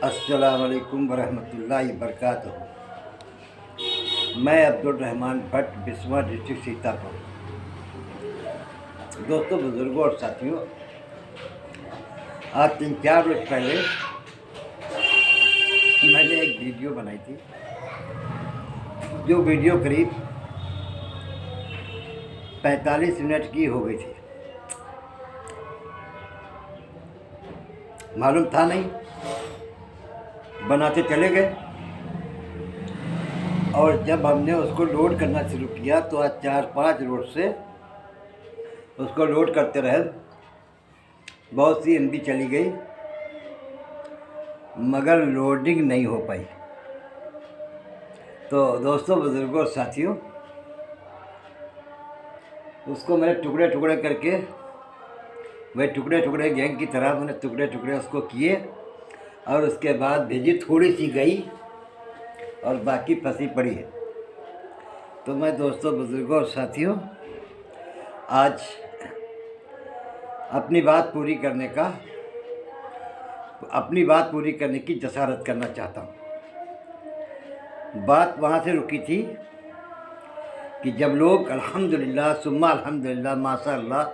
अस्सलामुअलैकुम वरहमतुल्लाहि वबरकातुहू। मैं अब्दुल रहमान भट्ट, बिस्वा डिस्ट्रिक्ट सीतापुर। दोस्तों, बुज़ुर्गों और साथियों, आज 3-4 रोज पहले मैंने एक वीडियो बनाई थी, जो वीडियो करीब 45 मिनट की हो गई थी। मालूम था नहीं, बनाते चले गए और जब हमने उसको लोड करना शुरू किया तो आज 4-5 रोड से उसको लोड करते रहे। बहुत सी MB चली गई मगर लोडिंग नहीं हो पाई। तो दोस्तों, बुज़ुर्गों और साथियों, उसको मैंने टुकड़े टुकड़े करके, वही टुकड़े टुकड़े गैंग की तरह मैंने टुकड़े टुकड़े उसको किए और उसके बाद भेजी। थोड़ी सी गई और बाकी फंसी पड़ी है। तो मैं दोस्तों, बुज़ुर्गों और साथियों, आज अपनी बात पूरी करने की जसारत करना चाहता हूँ। बात वहाँ से रुकी थी कि जब लोग अल्हम्दुलिल्लाह सुम्मा अल्हम्दुलिल्लाह माशाअल्लाह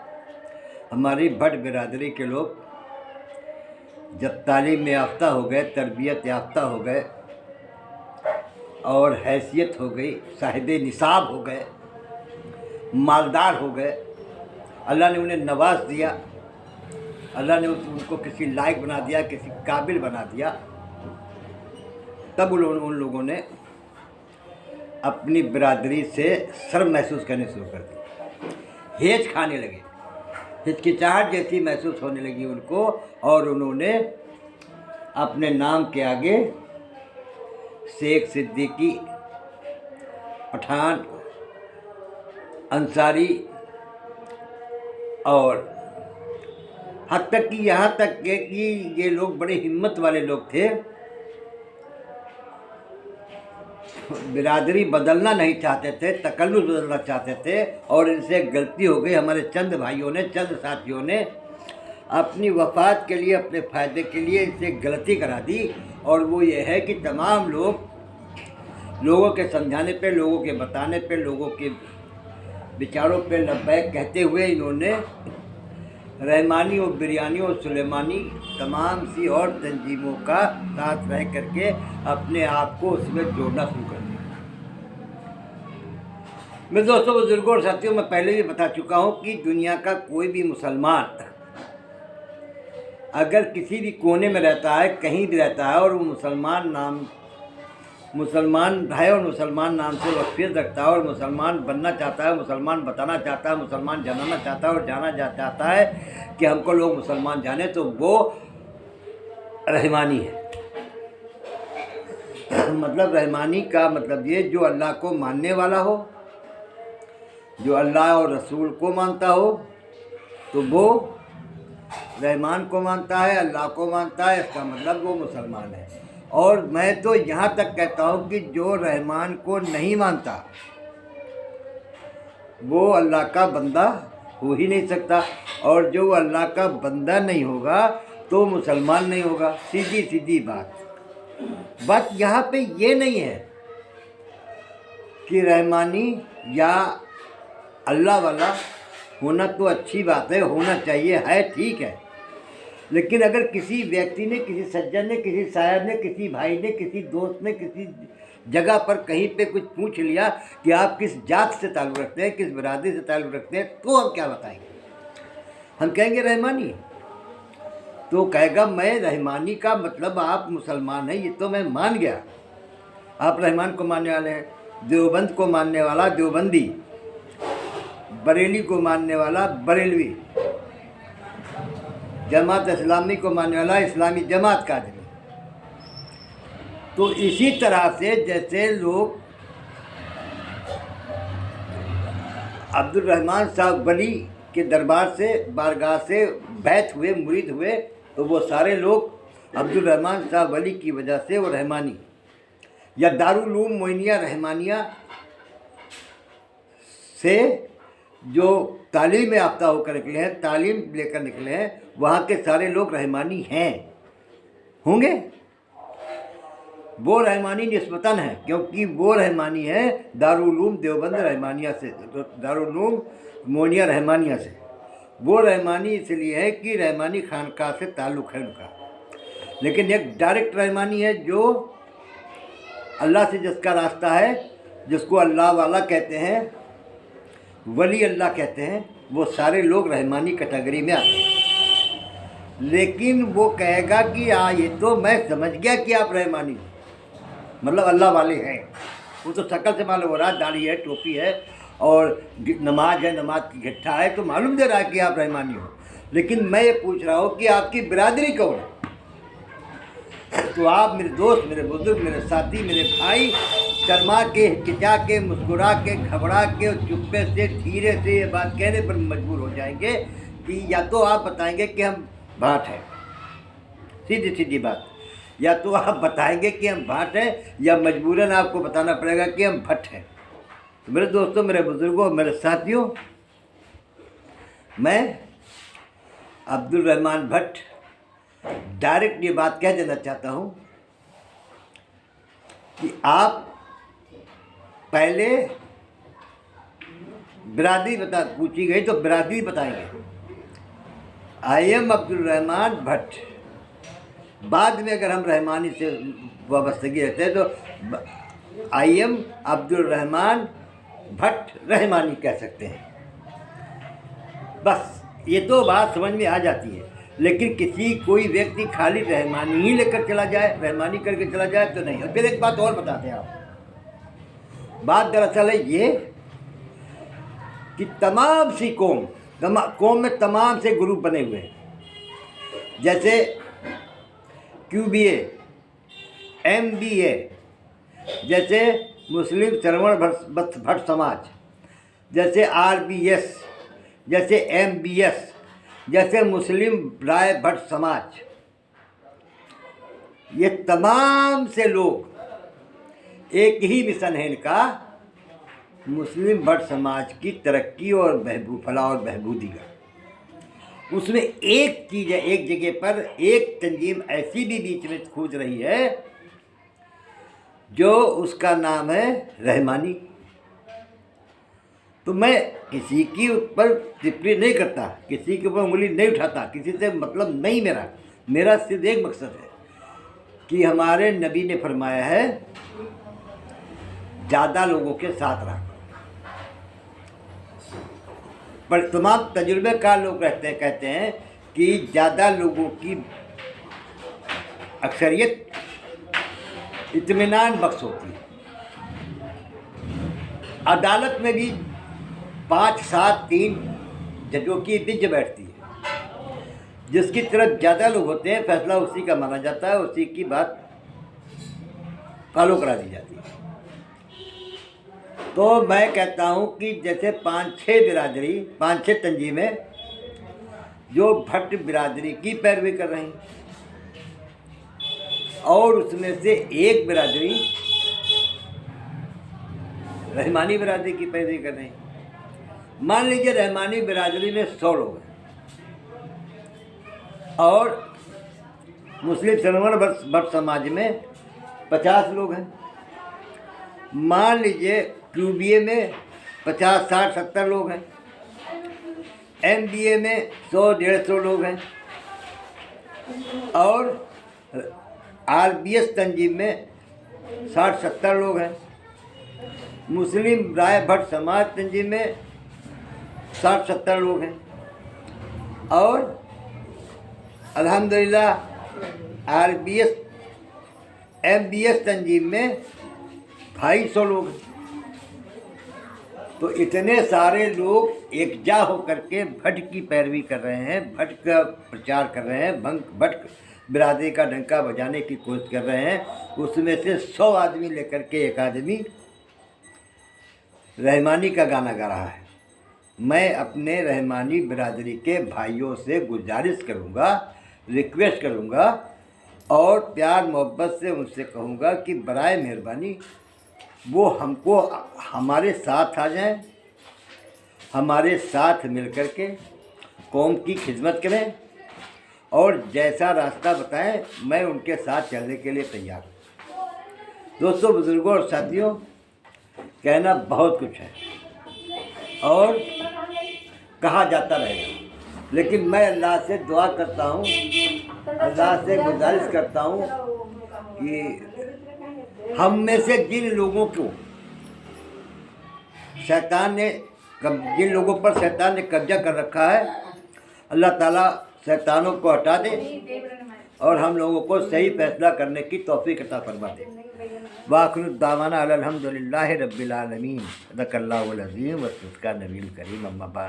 हमारी भट्ट बिरादरी के लोग जब तालीम याफ्ता हो गए, तरबियत याफ्ता हो गए और हैसियत हो गई, साहिब निसाब हो गए, मालदार हो गए, अल्लाह ने उन्हें नवाज दिया, अल्लाह ने उनको किसी लायक बना दिया, किसी काबिल बना दिया, तब उन लोगों ने अपनी बिरादरी से शर्म महसूस करने शुरू कर दी। हेच खाने लगे, हिचकिचाहट जैसी महसूस होने लगी उनको, और उन्होंने अपने नाम के आगे शेख सिद्दीकी, पठान, अंसारी और हद तक कि यहाँ तक कि ये लोग बड़े हिम्मत वाले लोग थे, बिरादरी बदलना नहीं चाहते थे, तकल्लुस बदलना चाहते थे। और इनसे गलती हो गई। हमारे चंद भाइयों ने, चंद साथियों ने अपनी वफात के लिए, अपने फ़ायदे के लिए इनसे गलती करा दी। और वो ये है कि तमाम लोगों के समझाने पे, लोगों के बताने पे, लोगों के विचारों पे लब्बैक कहते हुए इन्होंने रहमानी और बिरयानी और सुलेमानी तमाम सी और तंजीमों का साथ रह करके अपने आप को उसमें जोड़ना शुरू कर दिया। मेरे दोस्तों, बुजुर्गों और साथियों, मैं पहले भी बता चुका हूँ कि दुनिया का कोई भी मुसलमान अगर किसी भी कोने में रहता है, कहीं भी रहता है, और वो मुसलमान है और मुसलमान नाम से वफ़ीयत रखता है और मुसलमान बनना चाहता है, मुसलमान बताना चाहता है, मुसलमान जानना चाहता है और जाना चाहता है कि हमको लोग मुसलमान जाने, तो वो रहमानी है। मतलब रहमानी का मतलब ये, जो अल्लाह को मानने वाला हो, जो अल्लाह और रसूल को मानता हो, तो वो रहमान को मानता है, अल्लाह को मानता है। इसका मतलब वो मुसलमान है। और मैं तो यहाँ तक कहता हूँ कि जो रहमान को नहीं मानता वो अल्लाह का बंदा हो ही नहीं सकता, और जो अल्लाह का बंदा नहीं होगा तो मुसलमान नहीं होगा। सीधी सीधी बात यहाँ पे ये नहीं है कि रहमानी या अल्लाह वाला होना तो अच्छी बात है, होना चाहिए, है, ठीक है। लेकिन अगर किसी व्यक्ति ने, किसी सज्जन ने, किसी शायर ने, किसी भाई ने, किसी दोस्त ने किसी जगह पर कहीं पे कुछ पूछ लिया कि आप किस जात से ताल्लुक़ रखते हैं, किस बिरादरी से ताल्लुक़ रखते हैं, तो हम क्या बताएंगे? हम कहेंगे रहमानी। तो कहेगा मैं रहमानी का मतलब आप मुसलमान हैं, ये तो मैं मान गया। आप रहमान को मानने वाले हैं, देवबंद को मानने वाला देवबंदी, बरेली को मानने वाला बरेलवी, जमात इस्लामी को मानने वाला इस्लामी जमात का आदमी। तो इसी तरह से जैसे लोग अब्दुल रहमान साहब वली के दरबार से, बारगाह से बैत हुए, मुरीद हुए, तो वो सारे लोग अब्दुल रहमान साहब वली की वजह से वो रहमानी, या दारुल उलूम मोइनिया रहमानिया से जो तालीम याफ्ता होकर निकले हैं, तालीम लेकर निकले हैं, वहाँ के सारे लोग रहमानी हैं, होंगे। वो रहमानी निस्बतन है, क्योंकि वो रहमानी है दारुल उलूम देवबंद रहमानिया से, दारुल उलूम मोनिया रहमानिया से। वो रहमानी इसलिए है कि रहमानी खानका से ताल्लुक़ है उनका। लेकिन एक डायरेक्ट रहमानी है जो अल्लाह से जिसका रास्ता है, जिसको अल्लाह वाला कहते हैं, वली अल्लाह कहते हैं, वो सारे लोग रहमानी कैटेगरी में आते हैं। लेकिन वो कहेगा कि हाँ ये तो मैं समझ गया कि आप रहमानी हो, मतलब अल्लाह वाले हैं। वो तो शक्ल से मालूम हो रहा है, दाढ़ी है, टोपी है और नमाज है, नमाज की घट्टा है, तो मालूम दे रहा है कि आप रहमानी हो। लेकिन मैं ये पूछ रहा हूँ कि आपकी बिरादरी कौन है? तो आप मेरे दोस्त, मेरे बुजुर्ग, मेरे साथी, मेरे भाई शर्मा के, हिचकिचा के, मुस्कुरा के, घबरा के और चुप्पे से धीरे से ये बात कहने पर मजबूर हो जाएंगे कि या तो आप बताएंगे कि हम भाट हैं, सीधी सीधी बात, या तो आप बताएंगे कि हम भाट हैं, या मजबूरन आपको बताना पड़ेगा कि हम भट्ट हैं। तो मेरे दोस्तों, मेरे बुजुर्गों, मेरे साथियों, मैं अब्दुल रहमान भट्ट डायरेक्ट ये बात कह देना चाहता हूँ कि आप पहले बिरादरी बता पूछी गई तो बिरादरी बताएंगे, आई एम अब्दुल रहमान भट्ट। बाद में अगर हम रहमानी से वाबस्तगी रखते हैं तो आई एम अब्दुल रहमान भट्ट रहमानी कह सकते हैं। बस ये तो बात समझ में आ जाती है। लेकिन किसी कोई व्यक्ति खाली रहमानी ही लेकर चला जाए, रहमानी करके चला जाए तो नहीं। और फिर एक बात और बताते हैं आप। बात दरअसल है ये कि तमाम सी कौम में तमाम से ग्रुप बने हुए हैं, जैसे QBA, MBA, जैसे मुस्लिम श्रवण भट्ट समाज, जैसे RBS, जैसे MBS, जैसे मुस्लिम राय भट्ट समाज। ये तमाम से लोग एक ही मिशन है इनका, मुस्लिम भट्ट समाज की तरक्की और फलाह और बहबूदी का। उसमें एक चीज़ है, एक जगह पर एक तंजीम ऐसी भी बीच में खोज रही है जो उसका नाम है रहमानी। तो मैं किसी की ऊपर टिप्पणी नहीं करता, किसी के ऊपर उंगली नहीं उठाता, किसी से मतलब नहीं मेरा सिर्फ एक मकसद है कि हमारे नबी ने फरमाया है ज़्यादा लोगों के साथ रहा। पर तमाम तजुर्बेकार लोग कहते हैं कि ज़्यादा लोगों की अक्सरियत इत्मीनान बख्श होती है। अदालत में भी 5, 7, 3 जजों की बेंच बैठती है, जिसकी तरफ ज़्यादा लोग होते हैं फैसला उसी का माना जाता है, उसी की बात फॉलो करा दी जाती है। तो मैं कहता हूँ कि जैसे 5-6 बिरादरी, 5-6 तंजीमें जो भट्ट बिरादरी की पैरवी कर रही हैं, और उसमें से एक बिरादरी रहमानी बिरादरी की पैरवी कर रही हैं। मान लीजिए रहमानी बिरादरी में 100 लोग हैं और मुस्लिम श्रवण भट्ट समाज में 50 लोग हैं। मान लीजिए QBA में 50, 60, 70 लोग हैं, MBA में 100-150 लोग हैं, और RBS तंजीम में 60-70 लोग हैं, मुस्लिम राय भट्ट समाज तंजीम में 60-70 लोग हैं, और अल्हम्दुलिल्लाह RBS MBS तंजीम में 250 लोग हैं। तो इतने सारे लोग एकजा होकर के भट्ट की पैरवी कर रहे हैं, भट्ट का प्रचार कर रहे हैं, भट्ट बिरादरी का डंका बजाने की कोशिश कर रहे हैं। उसमें से 100 आदमी लेकर के एक आदमी रहमानी का गाना गा रहा है। मैं अपने रहमानी बिरादरी के भाइयों से गुजारिश करूँगा, रिक्वेस्ट करूँगा और प्यार मोहब्बत से उनसे कहूँगा कि बराए मेहरबानी वो हमको हमारे साथ आ जाएं, हमारे साथ मिलकर के कौम की खिदमत करें और जैसा रास्ता बताएं मैं उनके साथ चलने के लिए तैयार हूँ। दोस्तों, बुजुर्गों और साथियों, कहना बहुत कुछ है और कहा जाता रहेगा, लेकिन मैं अल्लाह से दुआ करता हूँ, अल्लाह से गुजारिश करता हूँ कि हम में से जिन लोगों को शैतान ने जिन लोगों पर शैतान ने कब्जा कर रखा है, अल्लाह ताला शैतानों को हटा दे और हम लोगों को सही फैसला करने की तौफीक अता फरमा दे। वाखिर दावाना अल्हम्दुलिल्लाहि रब्बिल आलमीन। सदक़ल्लाहुल अज़ीम व सदक़ा नबील करीम। अम्मा बाद।